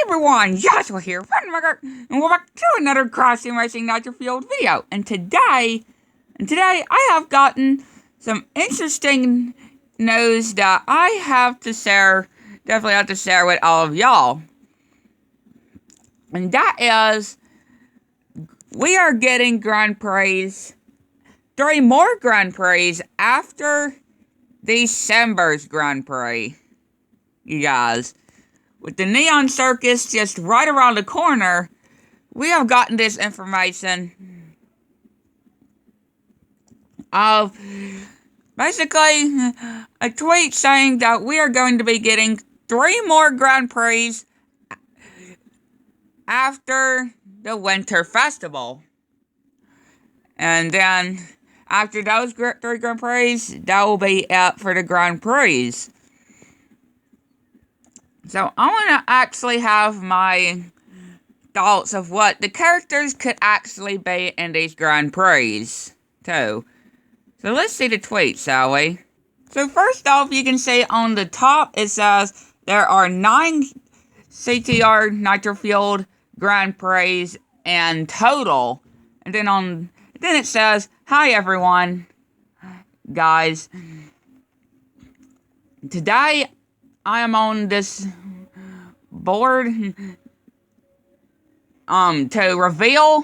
everyone, Joshua here, and we're back to another Crossing Racing Nitro Field video. And today I have gotten some interesting news that I have to share, definitely have to share with all of y'all. And that is, we are getting Grand Prix, 3 more Grand Prix after December's Grand Prix, you guys. With the Neon Circus just right around the corner, we have gotten this information of basically a tweet saying that we are going to be getting 3 more Grand Prix after the Winter Festival. And then after those 3 Grand Prix, that will be it for the Grand Prix. So I want to actually have my thoughts of what the characters could actually be in these Grand Prix, too. So let's see the tweet, shall we? So first off, you can see on the top, it says there are 9 CTR Nitro Field Grand Prix in total. And then it says, "Hi everyone, guys. Today I am on this board to reveal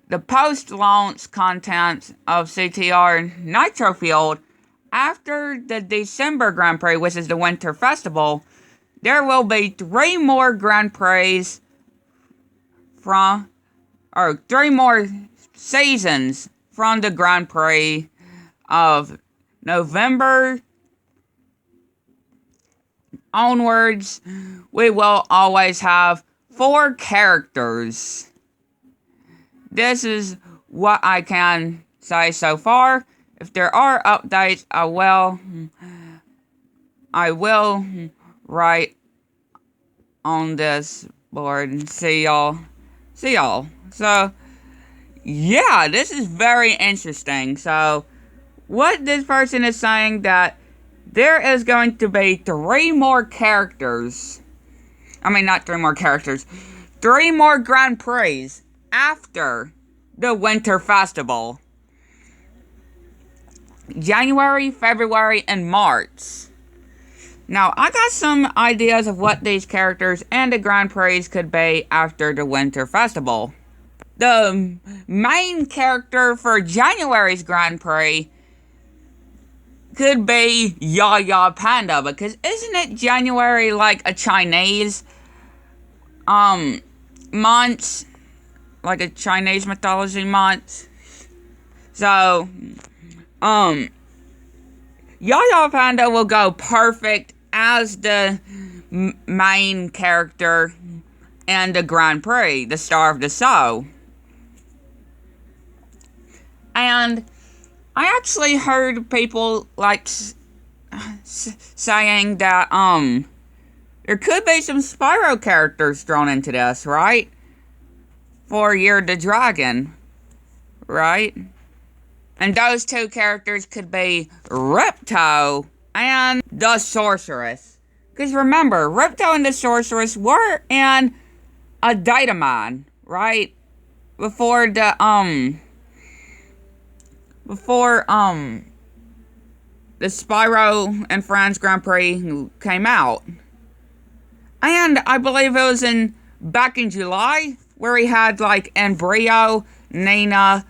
the post-launch content of CTR Nitro Field after the December Grand Prix, which is the Winter Festival. There will be 3 more Grand Prix 3 more seasons from the Grand Prix of November onwards. We will always have 4 characters. This is what I can say so far. If there are updates, I will write on this board and see y'all. So, yeah, this is very interesting. So, what this person is saying that there is going to be 3 more characters. I mean, not 3 more characters. 3 more Grand Prix after the Winter Festival. January, February, and March. Now, I got some ideas of what these characters and the Grand Prix could be after the Winter Festival. The main character for January's Grand Prix could be Yaya Panda, because isn't it January like a Chinese month, like a Chinese mythology month? So Yaya Panda will go perfect as the main character in the Grand Prix, the star of the show. And I actually heard people like saying that there could be some Spyro characters thrown into this, right? For Year the Dragon, right? And those 2 characters could be Ripto and the Sorceress. Because remember, Ripto and the Sorceress were in a Datamon, right? Before the Spyro and Friends Grand Prix came out. And I believe it was back in July, where he had like Embryo, Nina,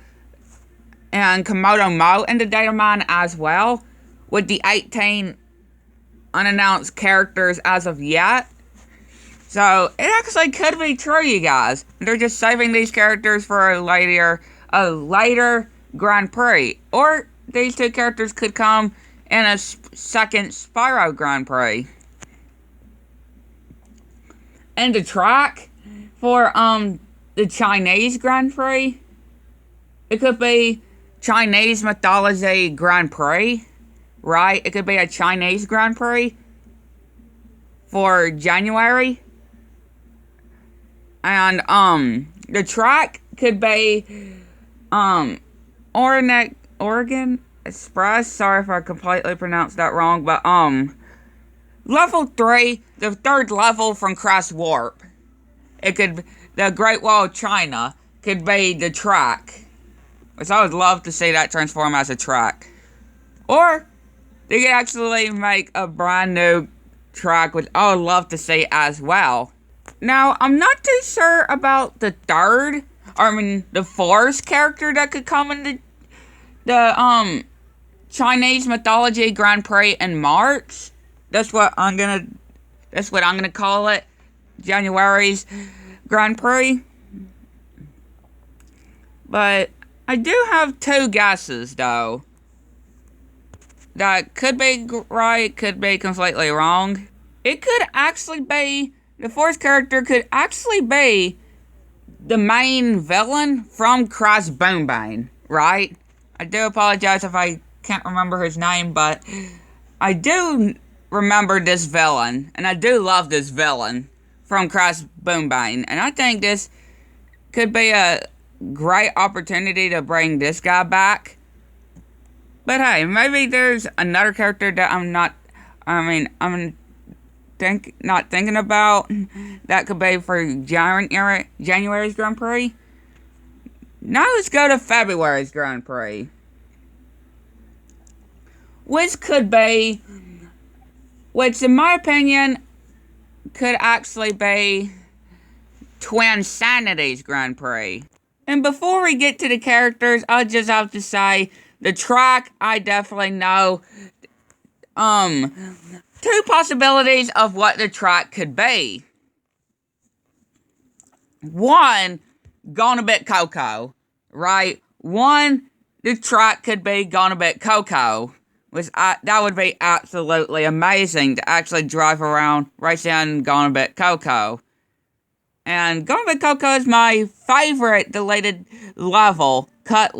and Komodo Mo in the Datamon as well, with the 18 unannounced characters as of yet. So it actually could be true, you guys. They're just saving these characters for a later Grand Prix. Or these 2 characters could come in a second Spyro Grand Prix. And the track for the Chinese Grand Prix, it could be Chinese Mythology Grand Prix, right? It could be a Chinese Grand Prix for January. And the track could be Oregon Express. Sorry if I completely pronounced that wrong, but Level 3, the third level from Cross Warp. The Great Wall of China could be the track. Which I would love to see that transform as a track. Or, they could actually make a brand new track, which I would love to see as well. Now, I'm not too sure about the fourth character that could come in the Chinese Mythology Grand Prix in March. That's what I'm gonna call it. January's Grand Prix. But I do have two guesses, though. That could be right, could be completely wrong. It could actually be, the fourth character could actually be the main villain from Cross Boombayne, right? I do apologize if I can't remember his name, but I do remember this villain, and I do love this villain from Cross Boombayne, and I think this could be a great opportunity to bring this guy back. But hey, maybe there's another character that I'm not thinking about that could be for January's Grand Prix. Now let's go to February's Grand Prix. Which in my opinion, could actually be Twinsanity's Grand Prix. And before we get to the characters, I'll just have to say, the track, I definitely know, two possibilities of what the track could be. One, Gonna Bit Coco, right? One, the track could be Gonna Bit Coco. That would be absolutely amazing to actually drive around racing Gonna Bit Coco. And Gonna Bit Coco is my favorite deleted level, cut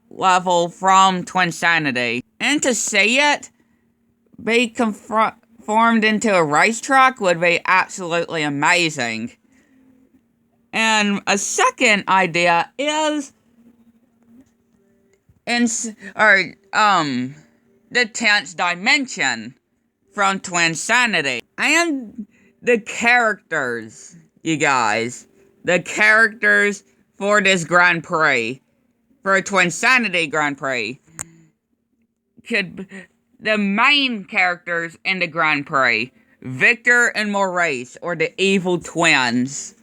level from Twinsanity. And to see it be formed into a racetrack would be absolutely amazing. And a second idea is the 10th dimension from Twinsanity. And the characters, you guys. The characters for this Grand Prix. For a Twinsanity Grand Prix. The main characters in the Grand Prix. Victor and Maurice, or the evil twins.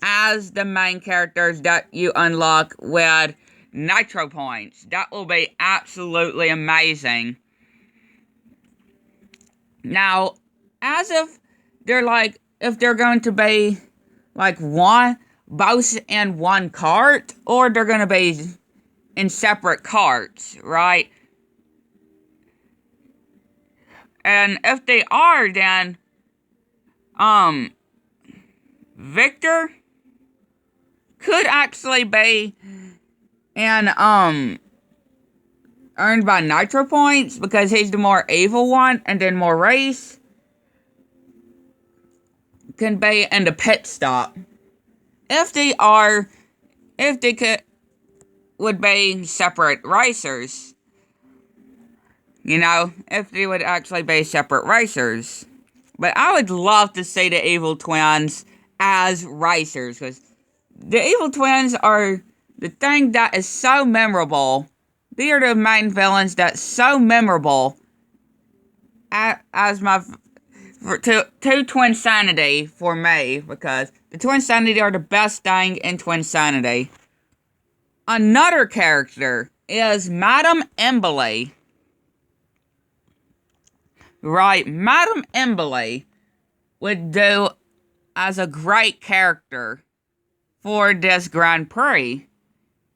As the main characters that you unlock with nitro points. That will be absolutely amazing. Now, as if they're going to be both in one cart, or they're going to be in separate carts, right? And if they are, then Victor could actually be in earned by nitro points because he's the more evil one, and then Maurice can be in the pit stop. Would be separate racers. You know, if they would actually be separate racers. But I would love to see the evil twins as racers, because the evil twins are the thing that is so memorable. They are the main villains that's so memorable as to Twinsanity for me, because the Twinsanity are the best thing in Twinsanity. Another character is Madame Emily. Right, Madame Emily would do as a great character for this Grand Prix.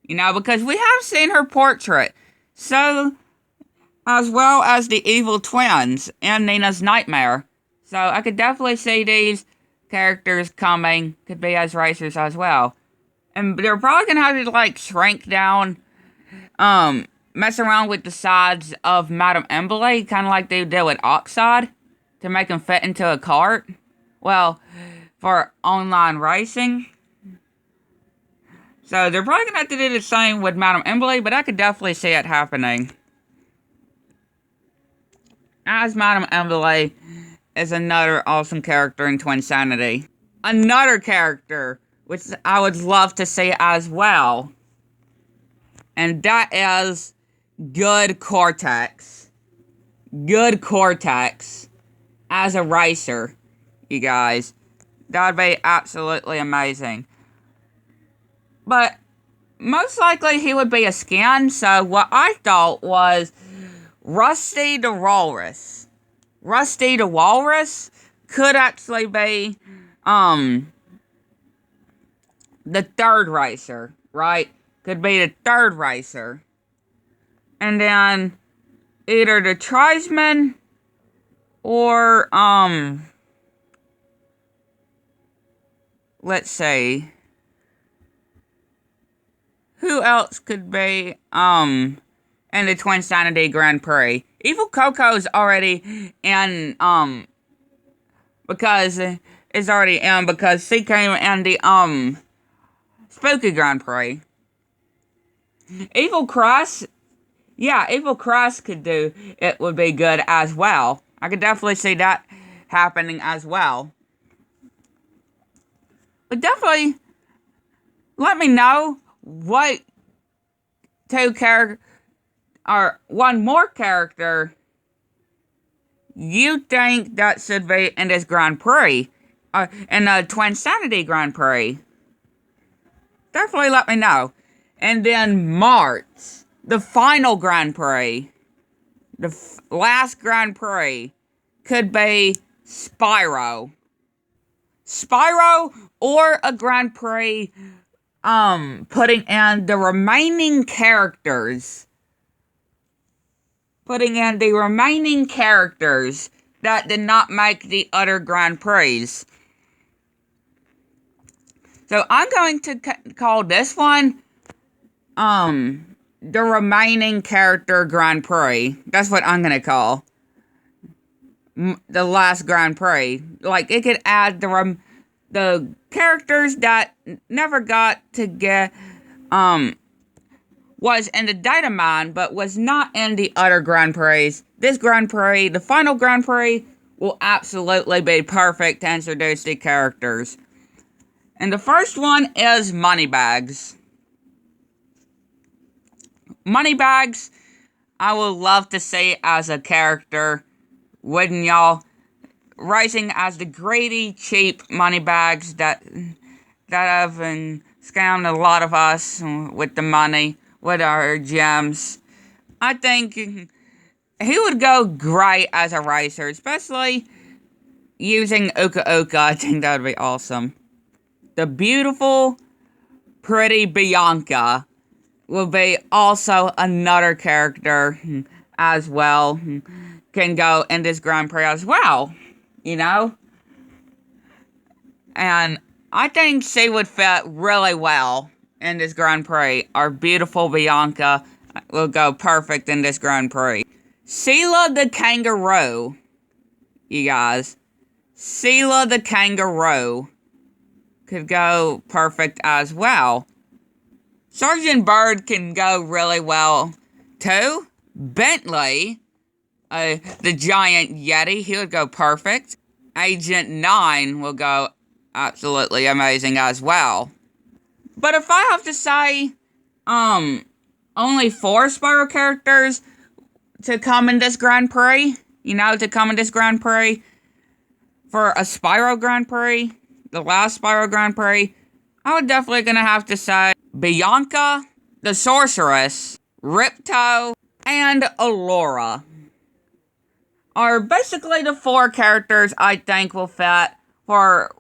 You know, because we have seen her portrait. So, as well as the evil twins in Nina's Nightmare. So, I could definitely see these characters could be as racers as well. And they're probably going to have to, shrink down, mess around with the sides of Madame Emily, kind of like they did with Oxide, to make them fit into a cart. Well, for online racing. So, they're probably going to have to do the same with Madame Emily, but I could definitely see it happening. As Madame Emily is another awesome character in Twinsanity. Another character which I would love to see as well, and that is Good Cortex. Good Cortex as a racer, you guys. That would be absolutely amazing. But most likely he would be a skin, so what I thought was Rusty the Walrus. Rusty the Walrus could actually be the third racer, right? Could be the third racer. And then either the tribesman or let's see. Who else could be in the Twinsanity Grand Prix? Evil Coco's already in because it's already in because she came in the Spooky Grand Prix. Evil Cross, yeah, Evil Cross could do it, would be good as well. I could definitely see that happening as well. But definitely let me know what two character or one more character you think that should be in this Grand Prix, in the Twinsanity Grand Prix. Definitely let me know. And then March, the final Grand Prix, the last Grand Prix, could be Spyro. Spyro or a Grand Prix putting in the remaining characters. Putting in the remaining characters that did not make the other Grand Prix. So I'm going to call this one, the remaining character Grand Prix. That's what I'm going to call the last Grand Prix. Like, it could add the characters that never got to get, was in the data mine, but was not in the other Grand Prix. This Grand Prix, the final Grand Prix, will absolutely be perfect to introduce the characters. And the first one is Moneybags. Moneybags, I would love to see as a character, wouldn't y'all? Rising as the greedy, cheap Moneybags that have been scammed a lot of us with the money, with our gems. I think he would go great as a racer, especially using Uka Uka. I think that would be awesome. The beautiful, pretty Bianca will be also another character as well. Can go in this Grand Prix as well, you know? And I think she would fit really well in this Grand Prix. Our beautiful Bianca will go perfect in this Grand Prix. Sheila the Kangaroo, you guys. Sheila the Kangaroo could go perfect as well. Sergeant Bird can go really well too. Bentley, the giant Yeti, he would go perfect. Agent 9 will go absolutely amazing as well. But if I have to say, only 4 Spyro characters to come in this Grand Prix, to come in this Grand Prix, for a Spyro Grand Prix, the last Spyro Grand Prix, I would definitely gonna have to say Bianca, the Sorceress, Ripto, and Allura are basically the 4 characters I think will fit for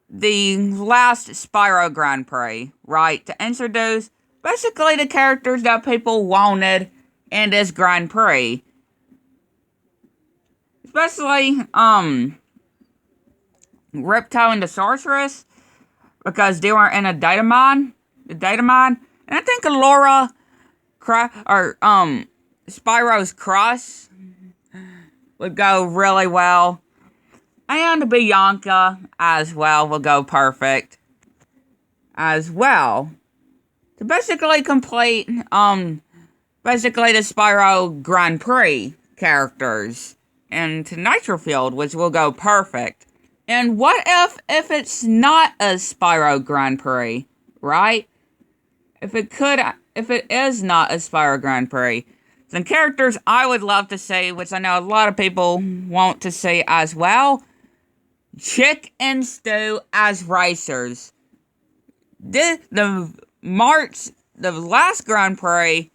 the last Spyro Grand Prix, right? To introduce basically the characters that people wanted in this Grand Prix. Especially, Ripto and the Sorceress, because they were in the data mine. And I think Allura, Spyro's Cross would go really well. And Bianca as well will go perfect as well. To basically complete, basically the Spyro Grand Prix characters into Nitro Field, which will go perfect. And what if it's not a Spyro Grand Prix, right? If it is not a Spyro Grand Prix, some characters I would love to see, which I know a lot of people want to see as well, Chick and Stu as racers. The last Grand Prix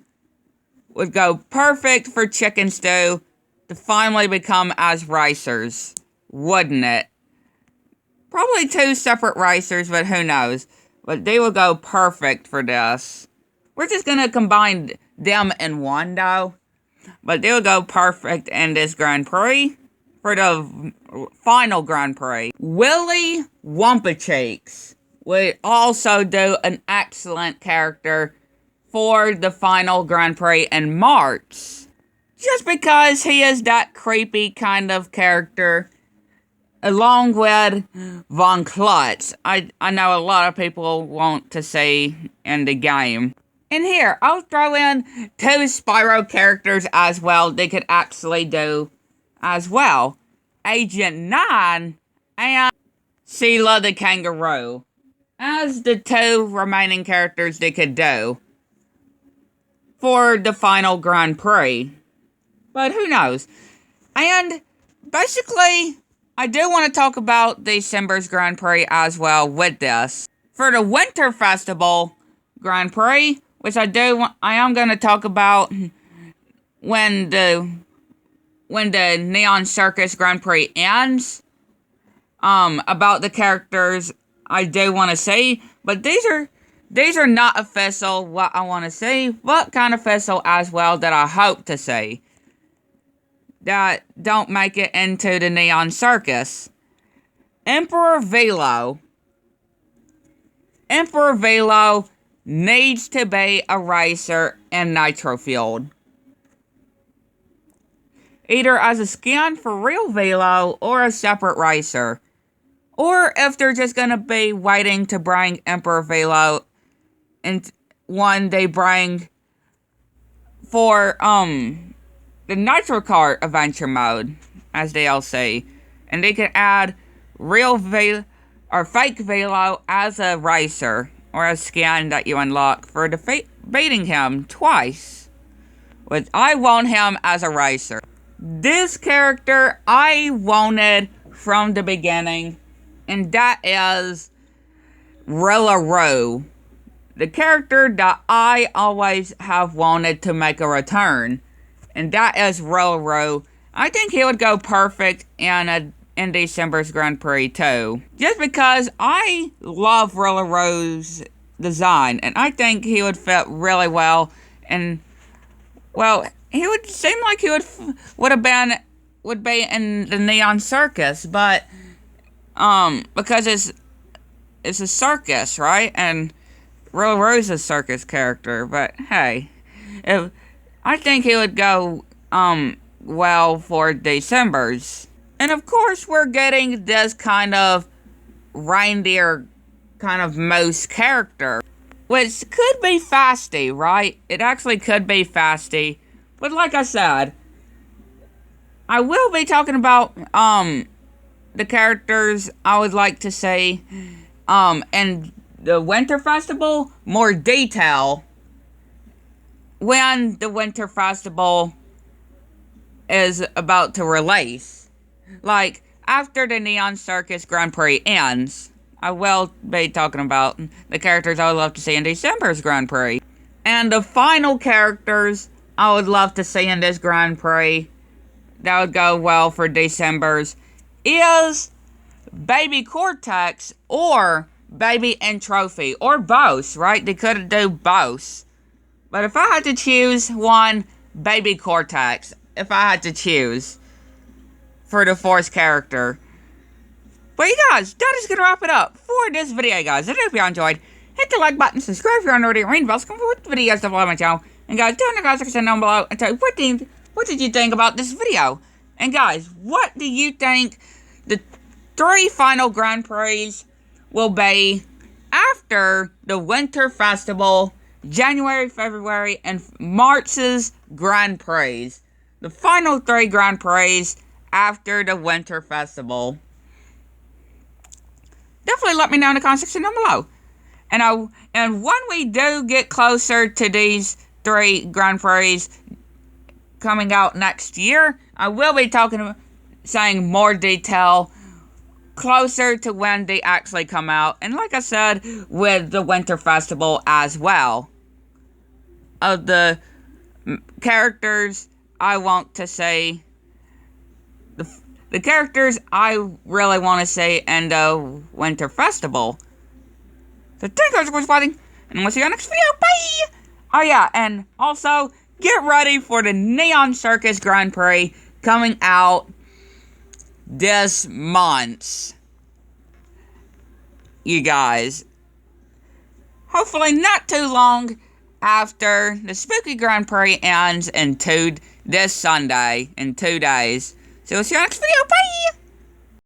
would go perfect for Chick and Stu to finally become as racers, wouldn't it? Probably 2 separate racers, but who knows? But they will go perfect for this. We're just gonna combine them in one, though. But they will go perfect in this Grand Prix for the final Grand Prix. Willy Wumpacheeks would also do an excellent character for the final Grand Prix in March. Just because he is that creepy kind of character, along with Von Klutz. I know a lot of people want to see in the game. And here, I'll throw in 2 Spyro characters as well they could actually do as well. Agent 9 and Sheila the Kangaroo as the 2 remaining characters they could do for the final Grand Prix. But who knows? And basically, I do want to talk about December's Grand Prix as well with this. For the Winter Festival Grand Prix, which I am going to talk about when the Neon Circus Grand Prix ends. About the characters I do want to see, but these are not official what I want to see, but kind of official as well that I hope to see. That don't make it into the Neon Circus. Emperor Velo. Emperor Velo needs to be a racer in Nitro Field. Either as a skin for real Velo or a separate racer. Or if they're just gonna be waiting to bring Emperor Velo and one they bring for the Nitro Kart Adventure Mode as DLC. And they can add real Velo or fake Velo as a racer or a skin that you unlock for defeating him twice. Which I want him as a racer. This character I wanted from the beginning, and that is Rillaroo. The character that I always have wanted to make a return, and that is Rillaroo. I think he would go perfect in December's Grand Prix too. Just because I love Rillaroo's design, and I think he would fit really well, and well, he would seem like he would be in the Neon Circus, but because it's a circus, right? And Rillaroo's a circus character, but hey, I think he would go well for December's. And of course, we're getting this kind of reindeer kind of moose character, which could be Fasty, right? It actually could be Fasty. But like I said, I will be talking about the characters I would like to see in the Winter Festival more detail when the Winter Festival is about to release. Like, after the Neon Circus Grand Prix ends, I will be talking about the characters I would love to see in December's Grand Prix. And the final characters I would love to see in this Grand Prix that would go well for December's is Baby Cortex or Baby and Trophy, or both, right? They could do both. But if I had to choose one, Baby Cortex, if I had to choose for the fourth character. But you guys, that is going to wrap it up for this video, guys. I hope you enjoyed. Hit the like button, subscribe if you're not already, ring the bell, come for the videos to follow my channel. And guys, tell me in the guys section down below and tell me what did you think about this video? And guys, what do you think the 3 final Grand Prix will be after the Winter Festival, January, February, and March's Grand Prix? The final 3 Grand Prix after the Winter Festival. Definitely let me know in the comment section down below. And when we do get closer to these 3 Grand Prix coming out next year, I will be saying more detail closer to when they actually come out. And like I said, with the Winter Festival as well. Of the characters I want to say, the characters I really want to say in the Winter Festival. So thank you guys for watching, and we'll see you in the next video. Bye! Oh yeah, and also, get ready for the Neon Circus Grand Prix coming out this month. You guys. Hopefully not too long after the Spooky Grand Prix ends this Sunday, in 2 days. So we'll see you in the next video. Bye!